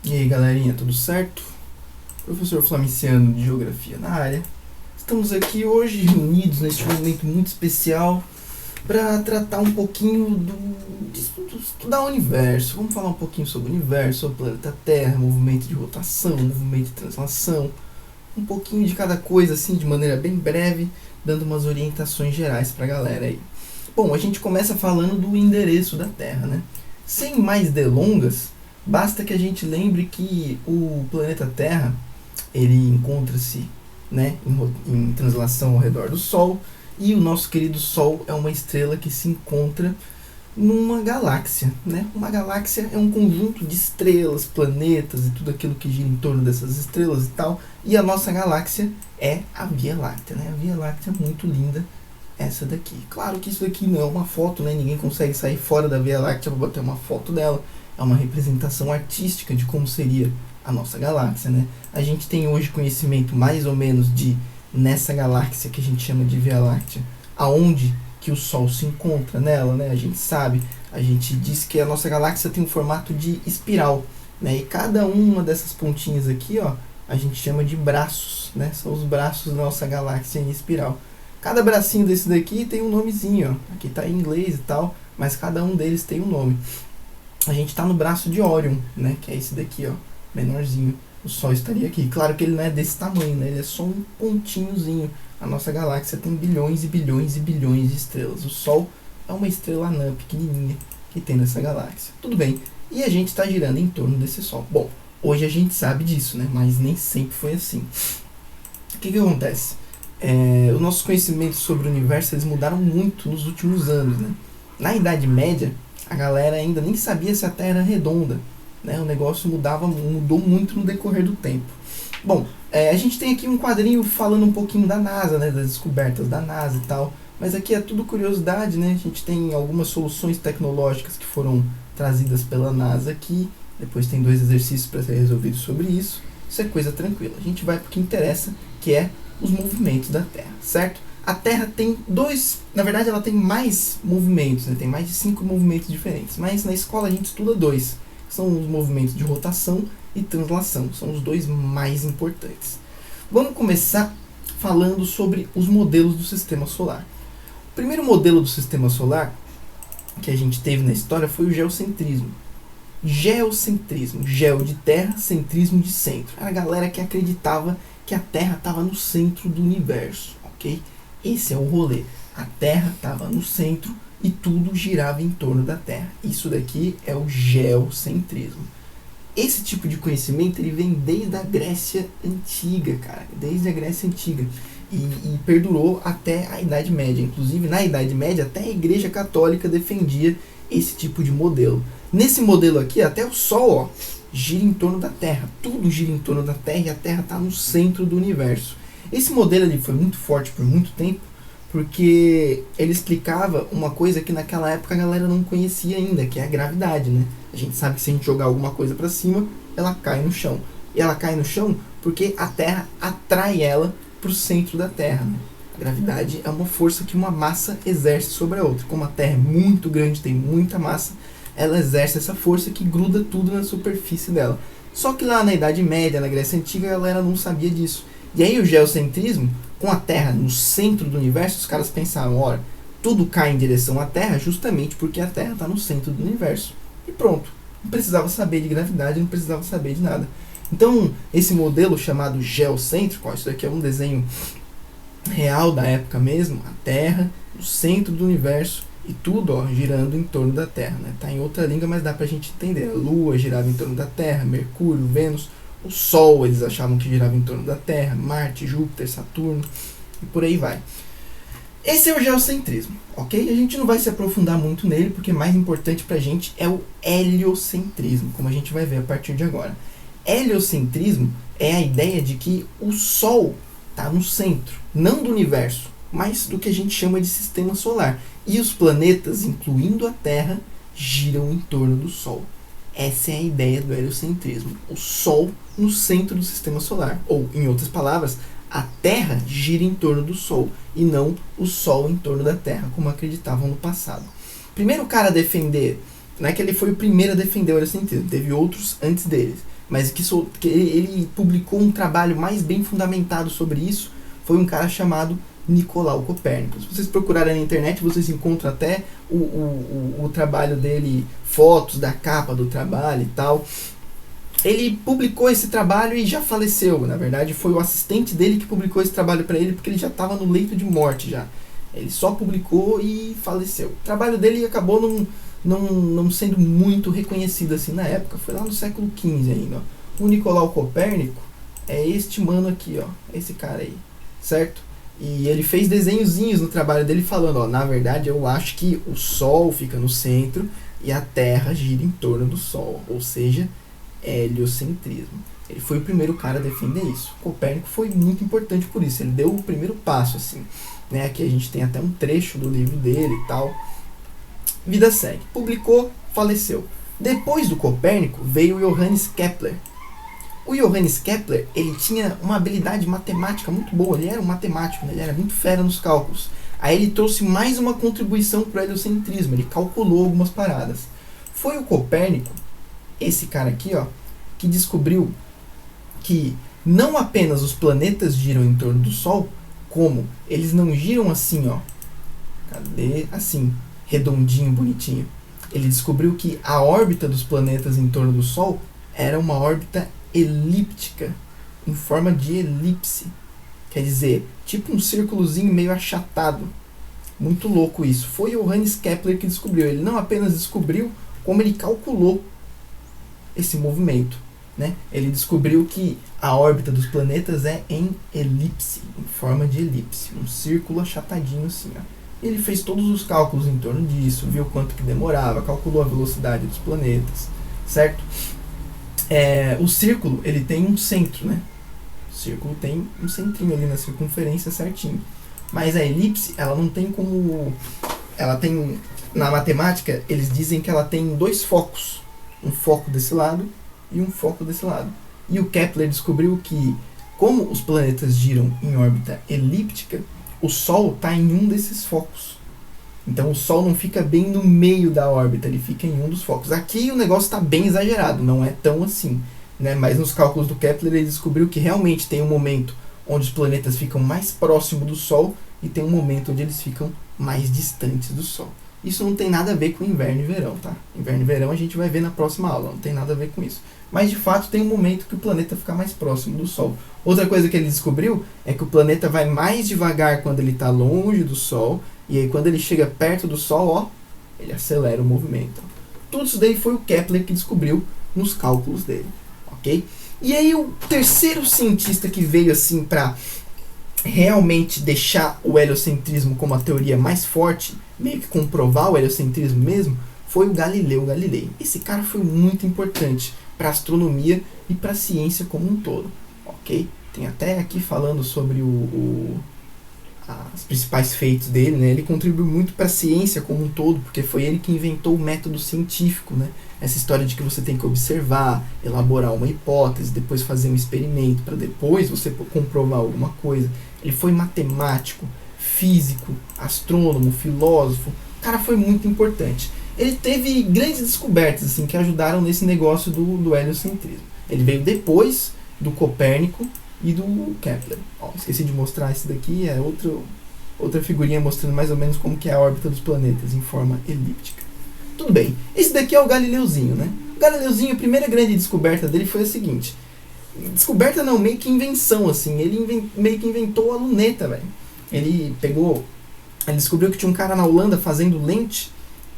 E aí galerinha, tudo certo? Professor Flamiciano de Geografia na área. Estamos aqui hoje reunidos neste momento muito especial para tratar um pouquinho de estudar o universo. Vamos falar um pouquinho sobre o universo, sobre o planeta Terra, movimento de rotação, movimento de translação, um pouquinho de cada coisa assim de maneira bem breve, dando umas orientações gerais para a galera aí. Bom, a gente começa falando do endereço da Terra, né? Sem mais delongas, basta que a gente lembre que o planeta Terra ele encontra-se, né, em translação ao redor do Sol, e o nosso querido Sol é uma estrela que se encontra numa galáxia, né? Uma galáxia é um conjunto de estrelas, planetas e tudo aquilo que gira em torno dessas estrelas e tal, e a nossa galáxia é a Via Láctea, né? A Via Láctea é muito linda, essa daqui. Claro que isso daqui não é uma foto, né? Ninguém consegue sair fora da Via Láctea para bater uma foto dela. É uma representação artística de como seria a nossa galáxia, né? A gente tem hoje conhecimento mais ou menos de, nessa galáxia que a gente chama de Via Láctea, aonde que o Sol se encontra nela, né? A gente sabe, a gente diz que a nossa galáxia tem um formato de espiral, né? E cada uma dessas pontinhas aqui, ó, a gente chama de braços, né? São os braços da nossa galáxia em espiral. Cada bracinho desse daqui tem um nomezinho, ó. Aqui tá em inglês e tal, mas cada um deles tem um nome. A gente está no braço de Órion, né? Que é esse daqui, ó, menorzinho. O Sol estaria aqui. Claro que ele não é desse tamanho, né? Ele é só um pontinhozinho. A nossa galáxia tem bilhões e bilhões e bilhões de estrelas. O Sol é uma estrela anã pequenininha que tem nessa galáxia. Tudo bem. E a gente está girando em torno desse Sol. Bom, hoje a gente sabe disso, né? Mas nem sempre foi assim. O que acontece? Os nossos conhecimentos sobre o universo eles mudaram muito nos últimos anos, né? Na Idade Média, a galera ainda nem sabia se a Terra era redonda, né? O negócio mudou muito no decorrer do tempo. Bom, a gente tem aqui um quadrinho falando um pouquinho da NASA, né? Das descobertas da NASA e tal, mas aqui é tudo curiosidade, né? A gente tem algumas soluções tecnológicas que foram trazidas pela NASA aqui, depois tem 2 exercícios para ser resolvidos sobre isso. Isso é coisa tranquila. A gente vai para o que interessa, que é os movimentos da Terra, certo? A Terra tem na verdade ela tem mais movimentos, né? Tem mais de 5 movimentos diferentes, mas na escola a gente estuda 2, que são os movimentos de rotação e translação, são os 2 mais importantes. Vamos começar falando sobre os modelos do Sistema Solar. O primeiro modelo do Sistema Solar que a gente teve na história foi o geocentrismo. Geocentrismo, geo de terra, centrismo de centro. Era a galera que acreditava que a Terra estava no centro do universo, ok? Esse é o rolê. A Terra estava no centro e tudo girava em torno da Terra. Isso daqui é o geocentrismo. Esse tipo de conhecimento ele vem desde a Grécia Antiga, cara. Desde a Grécia Antiga. E perdurou até a Idade Média. Inclusive, na Idade Média, até a Igreja Católica defendia esse tipo de modelo. Nesse modelo aqui, até o Sol, ó, gira em torno da Terra. Tudo gira em torno da Terra e a Terra está no centro do universo. Esse modelo ele foi muito forte por muito tempo, porque ele explicava uma coisa que naquela época a galera não conhecia ainda, que é a gravidade, né? A gente sabe que se a gente jogar alguma coisa para cima, ela cai no chão. E ela cai no chão porque a Terra atrai ela para o centro da Terra, né? A gravidade é uma força que uma massa exerce sobre a outra. Como a Terra é muito grande, tem muita massa, ela exerce essa força que gruda tudo na superfície dela. Só que lá na Idade Média, na Grécia Antiga, a galera não sabia disso. E aí o geocentrismo, com a Terra no centro do universo, os caras pensaram, olha, tudo cai em direção à Terra justamente porque a Terra está no centro do universo. E pronto, não precisava saber de gravidade, não precisava saber de nada. Então, esse modelo chamado geocêntrico, ó, isso daqui é um desenho real da época mesmo, a Terra no centro do universo e tudo, ó, girando em torno da Terra, né? Tá em outra língua, mas dá pra gente entender. A Lua girava em torno da Terra, Mercúrio, Vênus, o Sol eles achavam que girava em torno da Terra, Marte, Júpiter, Saturno e por aí vai. Esse é o geocentrismo, ok? A gente não vai se aprofundar muito nele, porque mais importante pra gente é o heliocentrismo, como a gente vai ver a partir de agora. Heliocentrismo é a ideia de que o Sol está no centro, não do universo, mas do que a gente chama de sistema solar. E os planetas, incluindo a Terra, giram em torno do Sol. Essa é a ideia do heliocentrismo. O Sol no centro do sistema solar. Ou, em outras palavras, a Terra gira em torno do Sol e não o Sol em torno da Terra, como acreditavam no passado. Primeiro cara a defender, não é que ele foi o primeiro a defender o heliocentrismo, teve outros antes deles, mas que ele publicou um trabalho mais bem fundamentado sobre isso, foi um cara chamado Nicolau Copérnico. Se vocês procurarem na internet, vocês encontram até o trabalho dele, fotos da capa do trabalho e tal. Ele publicou esse trabalho e já faleceu. Na verdade, foi o assistente dele que publicou esse trabalho para ele, porque ele já estava no leito de morte já. Ele só publicou e faleceu. O trabalho dele acabou não sendo muito reconhecido assim na época. Foi lá no século XV ainda. Ó. O Nicolau Copérnico é este mano aqui, ó, esse cara aí, certo? E ele fez desenhozinhos no trabalho dele falando, ó, na verdade eu acho que o Sol fica no centro e a Terra gira em torno do Sol, ou seja, heliocentrismo. Ele foi o primeiro cara a defender isso. Copérnico foi muito importante por isso, ele deu o primeiro passo, assim, né? Aqui a gente tem até um trecho do livro dele e tal. Vida segue. Publicou, faleceu. Depois do Copérnico veio Johannes Kepler. O Johannes Kepler, ele tinha uma habilidade matemática muito boa, ele era um matemático, né? Ele era muito fera nos cálculos. Aí ele trouxe mais uma contribuição para o heliocentrismo, ele calculou algumas paradas. Foi o Copérnico, esse cara aqui, ó, que descobriu que não apenas os planetas giram em torno do Sol, como eles não giram assim, ó. Cadê? Assim, redondinho, bonitinho. Ele descobriu que a órbita dos planetas em torno do Sol era uma órbita elíptica, em forma de elipse. Quer dizer, tipo um círculozinho meio achatado. Muito louco isso. Foi o Johannes Kepler que descobriu. Ele não apenas descobriu, como ele calculou esse movimento, né? Ele descobriu que a órbita dos planetas é em elipse, em forma de elipse, um círculo achatadinho assim, ó. Ele fez todos os cálculos em torno disso, viu quanto que demorava, calculou a velocidade dos planetas, certo? O círculo, ele tem um centro, né? O círculo tem um centrinho ali na circunferência certinho. Mas a elipse, ela não tem como... Ela tem... Na matemática, eles dizem que ela tem dois focos. Um foco desse lado e um foco desse lado. E o Kepler descobriu que, como os planetas giram em órbita elíptica, o Sol está em um desses focos. Então o Sol não fica bem no meio da órbita, ele fica em um dos focos. Aqui o negócio está bem exagerado, não é tão assim, né? Mas nos cálculos do Kepler ele descobriu que realmente tem um momento onde os planetas ficam mais próximos do Sol e tem um momento onde eles ficam mais distantes do Sol. Isso não tem nada a ver com inverno e verão, tá? Inverno e verão a gente vai ver na próxima aula, não tem nada a ver com isso. Mas de fato tem um momento que o planeta fica mais próximo do Sol. Outra coisa que ele descobriu é que o planeta vai mais devagar quando ele está longe do Sol, e aí quando ele chega perto do Sol, ó, ele acelera o movimento. Tudo isso daí foi o Kepler que descobriu nos cálculos dele, ok? E aí o terceiro cientista que veio assim para realmente deixar o heliocentrismo como a teoria mais forte, meio que comprovar o heliocentrismo mesmo, foi o Galileu Galilei. Esse cara foi muito importante para a astronomia e para a ciência como um todo, ok? Tem até aqui falando sobre os principais feitos dele, né? Ele contribuiu muito para a ciência como um todo, porque foi ele que inventou o método científico, né? Essa história de que você tem que observar, elaborar uma hipótese, depois fazer um experimento, para depois você comprovar alguma coisa. Ele foi matemático, físico, astrônomo, filósofo. O cara foi muito importante. Ele teve grandes descobertas assim, que ajudaram nesse negócio do heliocentrismo. Ele veio depois do Copérnico e do Kepler. Ó, esqueci de mostrar esse daqui, é outra figurinha mostrando mais ou menos como que é a órbita dos planetas em forma elíptica. Tudo bem, esse daqui é o Galileuzinho, né? O Galileuzinho, a primeira grande descoberta dele foi a seguinte. Descoberta não, meio que invenção, assim. Ele meio que inventou a luneta, velho. Ele descobriu que tinha um cara na Holanda fazendo lente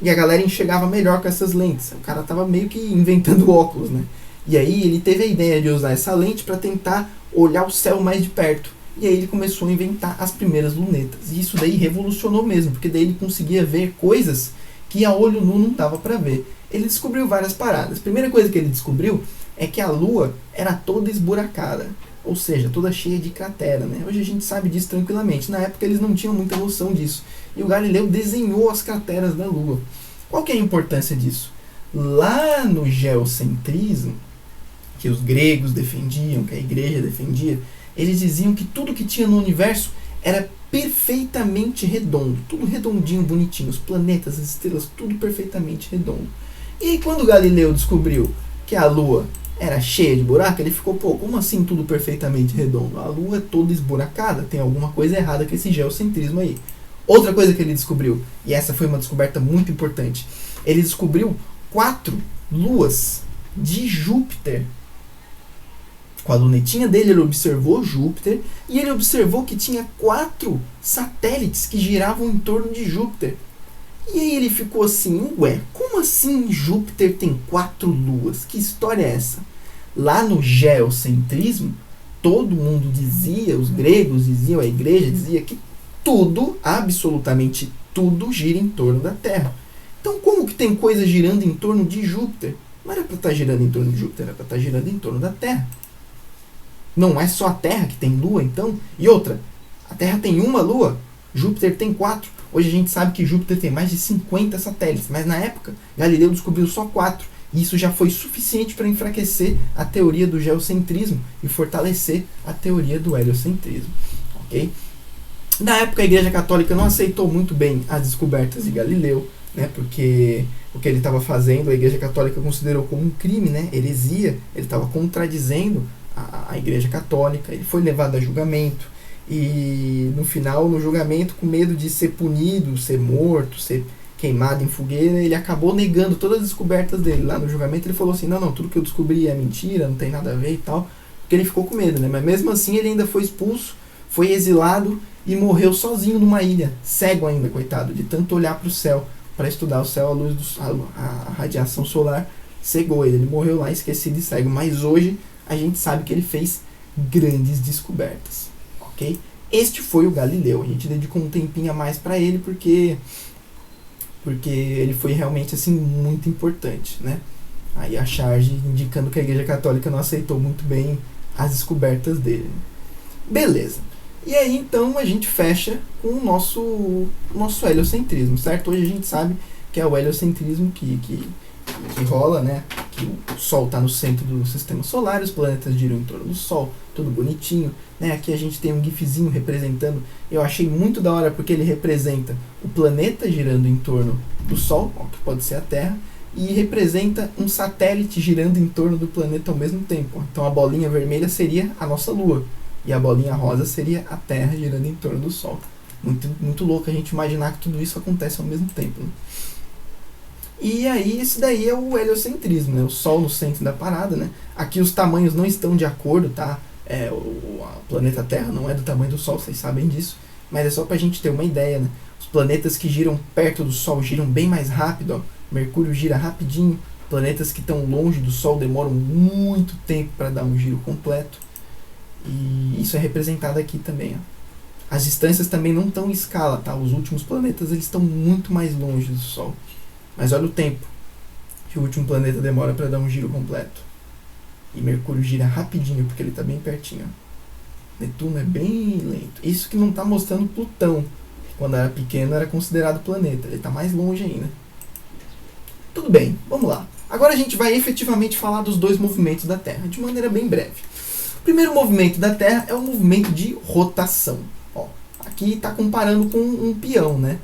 e a galera enxergava melhor com essas lentes. O cara tava meio que inventando óculos, né? E aí ele teve a ideia de usar essa lente para tentar olhar o céu mais de perto. E aí ele começou a inventar as primeiras lunetas. E isso daí revolucionou mesmo, porque daí ele conseguia ver coisas que a olho nu não dava para ver. Ele descobriu várias paradas. A primeira coisa que ele descobriu é que a Lua era toda esburacada, ou seja, toda cheia de cratera, né? Hoje a gente sabe disso tranquilamente. Na época eles não tinham muita noção disso. E o Galileu desenhou as crateras da Lua. Qual que é a importância disso? Lá no geocentrismo, que os gregos defendiam, que a igreja defendia, eles diziam que tudo que tinha no universo era perfeitamente redondo, tudo redondinho, bonitinho, os planetas, as estrelas, tudo perfeitamente redondo. E aí, quando Galileu descobriu que a Lua era cheia de buraco, ele ficou, pô, como assim tudo perfeitamente redondo? A Lua é toda esburacada, tem alguma coisa errada com esse geocentrismo aí. Outra coisa que ele descobriu, e essa foi uma descoberta muito importante, ele descobriu 4 luas de Júpiter. Com a lunetinha dele, ele observou Júpiter e ele observou que tinha 4 satélites que giravam em torno de Júpiter. E aí ele ficou assim, ué, como assim Júpiter tem 4 luas? Que história é essa? Lá no geocentrismo, todo mundo dizia, os gregos diziam, a igreja dizia que tudo, absolutamente tudo, gira em torno da Terra. Então como que tem coisa girando em torno de Júpiter? Não era para estar girando em torno de Júpiter, era para estar girando em torno da Terra. Não é só a Terra que tem lua, então? E outra, a Terra tem uma lua, Júpiter tem 4. Hoje a gente sabe que Júpiter tem mais de 50 satélites, mas na época Galileu descobriu só 4. E isso já foi suficiente para enfraquecer a teoria do geocentrismo e fortalecer a teoria do heliocentrismo. Okay? Na época a Igreja Católica não aceitou muito bem as descobertas de Galileu, né, porque o que ele estava fazendo a Igreja Católica considerou como um crime, né, heresia. Ele estava contradizendo a Igreja Católica, ele foi levado a julgamento e no final, no julgamento, com medo de ser punido, ser morto, ser queimado em fogueira, ele acabou negando todas as descobertas dele. Lá no julgamento ele falou assim, não, tudo que eu descobri é mentira, não tem nada a ver e tal, porque ele ficou com medo, né? Mas mesmo assim ele ainda foi expulso, foi exilado e morreu sozinho numa ilha, cego ainda, coitado, de tanto olhar para o céu, para estudar o céu, a luz a radiação solar cegou ele morreu lá esquecido e cego, mas hoje a gente sabe que ele fez grandes descobertas, ok? Este foi o Galileu. A gente dedicou um tempinho a mais para ele porque ele foi realmente assim muito importante, né? Aí a charge indicando que a Igreja Católica não aceitou muito bem as descobertas dele. Beleza. E aí então a gente fecha com o nosso heliocentrismo, certo? Hoje a gente sabe que é o heliocentrismo que rola, né? Que o Sol está no centro do sistema solar, os planetas giram em torno do Sol, tudo bonitinho, né? Aqui a gente tem um gifzinho representando, eu achei muito da hora porque ele representa o planeta girando em torno do Sol, ó, que pode ser a Terra, e representa um satélite girando em torno do planeta ao mesmo tempo. Então a bolinha vermelha seria a nossa Lua, e a bolinha rosa seria a Terra girando em torno do Sol. Muito, muito louco a gente imaginar que tudo isso acontece ao mesmo tempo, né? E aí, esse daí é o heliocentrismo, né? O Sol no centro da parada, né? Aqui os tamanhos não estão de acordo, tá? O planeta Terra não é do tamanho do Sol, vocês sabem disso. Mas é só pra gente ter uma ideia, né? Os planetas que giram perto do Sol giram bem mais rápido, ó. Mercúrio gira rapidinho. Planetas que estão longe do Sol demoram muito tempo para dar um giro completo. E isso é representado aqui também, ó. As distâncias também não estão em escala, tá? Os últimos planetas eles estão muito mais longe do Sol. Mas olha o tempo que o último planeta demora para dar um giro completo. E Mercúrio gira rapidinho, porque ele está bem pertinho. Netuno é bem lento. Isso que não está mostrando Plutão, que quando era pequeno era considerado planeta. Ele está mais longe ainda. Tudo bem, vamos lá. Agora a gente vai efetivamente falar dos dois movimentos da Terra, de maneira bem breve. O primeiro movimento da Terra é o movimento de rotação. Ó, aqui está comparando com um peão, né?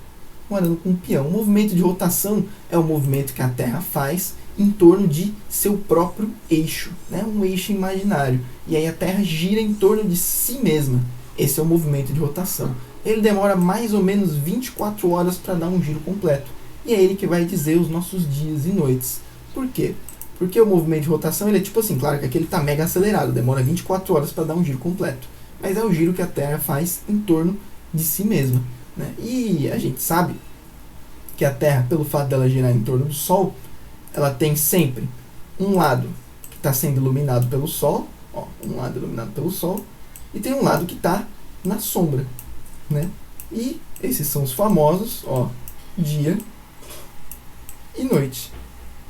Comparando com um peão. O movimento de rotação é o movimento que a Terra faz em torno de seu próprio eixo, né? Um eixo imaginário. E aí a Terra gira em torno de si mesma. Esse é o movimento de rotação. Ele demora mais ou menos 24 horas para dar um giro completo. E é ele que vai dizer os nossos dias e noites. Por quê? Porque o movimento de rotação ele é tipo assim, claro que aqui ele está mega acelerado, demora 24 horas para dar um giro completo. Mas é o giro que a Terra faz em torno de si mesma, né? E a gente sabe que a Terra, pelo fato dela girar em torno do Sol, ela tem sempre um lado que está sendo iluminado pelo Sol, ó, um lado iluminado pelo Sol, e tem um lado que está na sombra, né? E esses são os famosos, ó, dia e noite,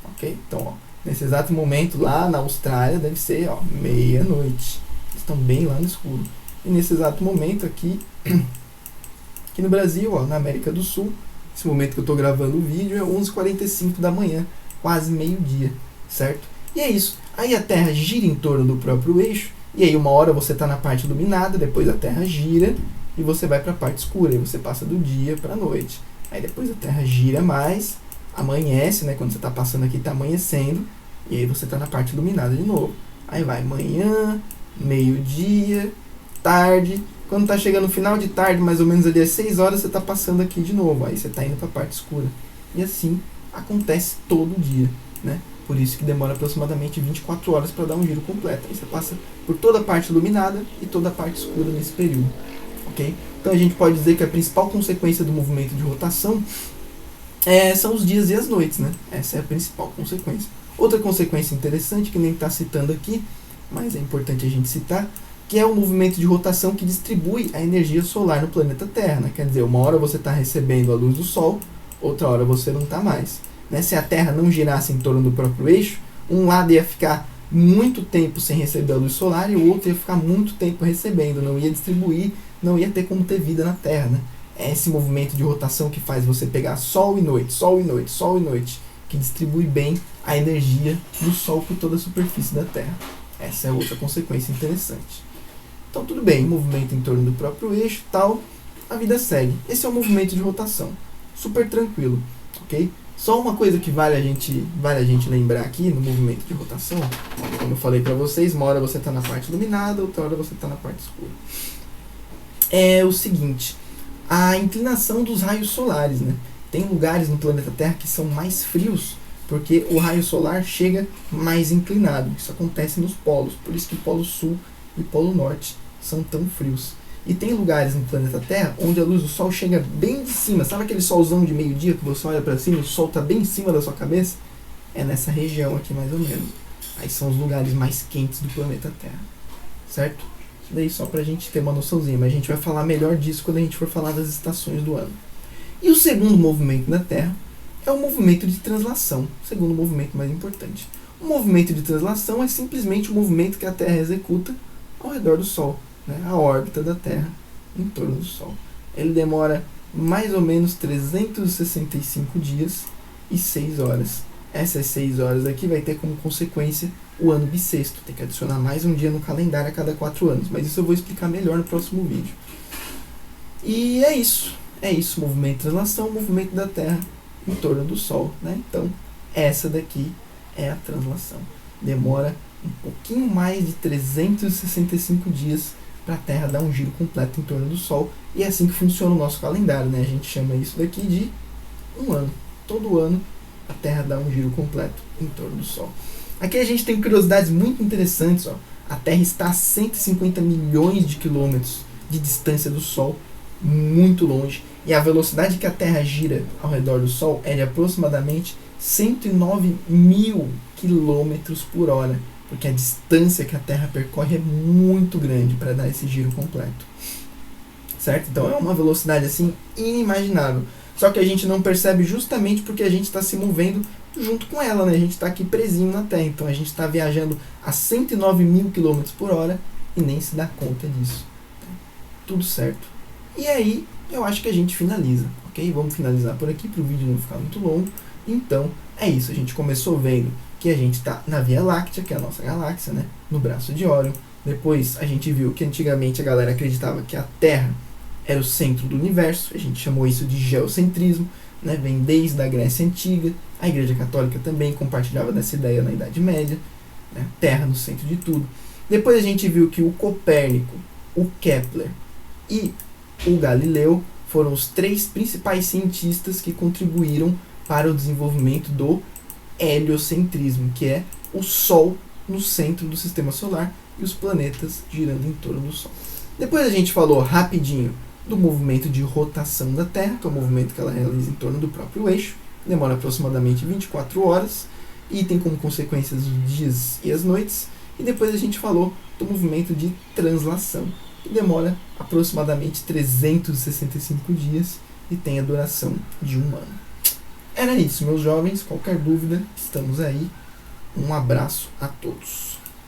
ok? Então, ó, nesse exato momento lá na Austrália deve ser, ó, meia-noite, estão bem lá no escuro. E nesse exato momento aqui no Brasil, ó, na América do Sul, esse momento que eu estou gravando o vídeo é 11h45 da manhã, quase meio-dia, certo? E é isso. Aí a Terra gira em torno do próprio eixo, e aí uma hora você está na parte iluminada, depois a Terra gira e você vai para a parte escura, aí você passa do dia para a noite. Aí depois a Terra gira mais, amanhece, né? Quando você está passando aqui está amanhecendo, E aí você está na parte iluminada de novo. Aí vai manhã, meio-dia, tarde. Quando está chegando no final de tarde, mais ou menos ali às 6 horas, você está passando aqui de novo. Aí você está indo para a parte escura. E assim acontece todo dia, né? Por isso que demora aproximadamente 24 horas para dar um giro completo. Aí você passa por toda a parte iluminada e toda a parte escura nesse período. Okay? Então a gente pode dizer que a principal consequência do movimento de rotação são os dias e as noites, né? Essa é a principal consequência. Outra consequência interessante, que nem está citando aqui, mas é importante a gente citar, que é o movimento de rotação que distribui a energia solar no planeta Terra. Né? Quer dizer, uma hora você está recebendo a luz do Sol, outra hora você não está mais. Né? Se a Terra não girasse em torno do próprio eixo, um lado ia ficar muito tempo sem receber a luz solar e o outro ia ficar muito tempo recebendo, não ia distribuir, não ia ter como ter vida na Terra. Né? É esse movimento de rotação que faz você pegar sol e noite, sol e noite, sol e noite, que distribui bem a energia do Sol por toda a superfície da Terra. Essa é outra consequência interessante. Então tudo bem, movimento em torno do próprio eixo e tal, a vida segue. Esse é o movimento de rotação, super tranquilo, ok? Só uma coisa que vale a gente lembrar aqui no movimento de rotação, como eu falei para vocês, uma hora você está na parte iluminada, outra hora você está na parte escura. É o seguinte, a inclinação dos raios solares, né? Tem lugares no planeta Terra que são mais frios, porque o raio solar chega mais inclinado. Isso acontece nos polos, por isso que Polo Sul e Polo Norte são tão frios. E tem lugares no planeta Terra onde a luz do Sol chega bem de cima. Sabe aquele solzão de meio-dia que você olha para cima e o Sol está bem em cima da sua cabeça? É nessa região aqui mais ou menos. Aí são os lugares mais quentes do planeta Terra. Certo? Isso daí só pra gente ter uma noçãozinha. Mas a gente vai falar melhor disso quando a gente for falar das estações do ano. E o segundo movimento da Terra é o movimento de translação. O segundo movimento mais importante. O movimento de translação é simplesmente o movimento que a Terra executa ao redor do Sol. Né, a órbita da Terra em torno do Sol. Ele demora mais ou menos 365 dias e 6 horas. Essas 6 horas aqui vai ter como consequência o ano bissexto. Tem que adicionar mais um dia no calendário a cada 4 anos. Mas isso eu vou explicar melhor no próximo vídeo. E é isso. É isso, movimento de translação, movimento da Terra em torno do Sol. Né? Então, essa daqui é a translação. Demora um pouquinho mais de 365 dias para a Terra dar um giro completo em torno do Sol. E é assim que funciona o nosso calendário, né? A gente chama isso daqui de um ano. Todo ano a Terra dá um giro completo em torno do Sol. Aqui a gente tem curiosidades muito interessantes. Ó. A Terra está a 150 milhões de quilômetros de distância do Sol, muito longe. E a velocidade que a Terra gira ao redor do Sol é de aproximadamente 109 mil quilômetros por hora. Porque a distância que a Terra percorre é muito grande para dar esse giro completo. Certo? Então é uma velocidade assim inimaginável. Só que a gente não percebe justamente porque a gente está se movendo junto com ela, né? A gente está aqui presinho na Terra. Então a gente está viajando a 109 mil km por hora e nem se dá conta disso. Tudo certo. E aí eu acho que a gente finaliza, ok? Vamos finalizar por aqui para o vídeo não ficar muito longo. Então é isso. A gente começou vendo que a gente está na Via Láctea, que é a nossa galáxia, né? No braço de Órion. Depois a gente viu que antigamente a galera acreditava que a Terra era o centro do universo. A gente chamou isso de geocentrismo, né? Vem desde a Grécia Antiga. A Igreja Católica também compartilhava dessa ideia na Idade Média, né? Terra no centro de tudo. Depois a gente viu que o Copérnico, o Kepler e o Galileu foram os 3 principais cientistas que contribuíram para o desenvolvimento do heliocentrismo, que é o Sol no centro do sistema solar e os planetas girando em torno do Sol. Depois a gente falou rapidinho do movimento de rotação da Terra, que é o movimento que ela realiza em torno do próprio eixo, demora aproximadamente 24 horas e tem como consequências os dias e as noites. E depois a gente falou do movimento de translação, que demora aproximadamente 365 dias e tem a duração de 1 ano. Era isso, meus jovens. Qualquer dúvida, estamos aí. Um abraço a todos.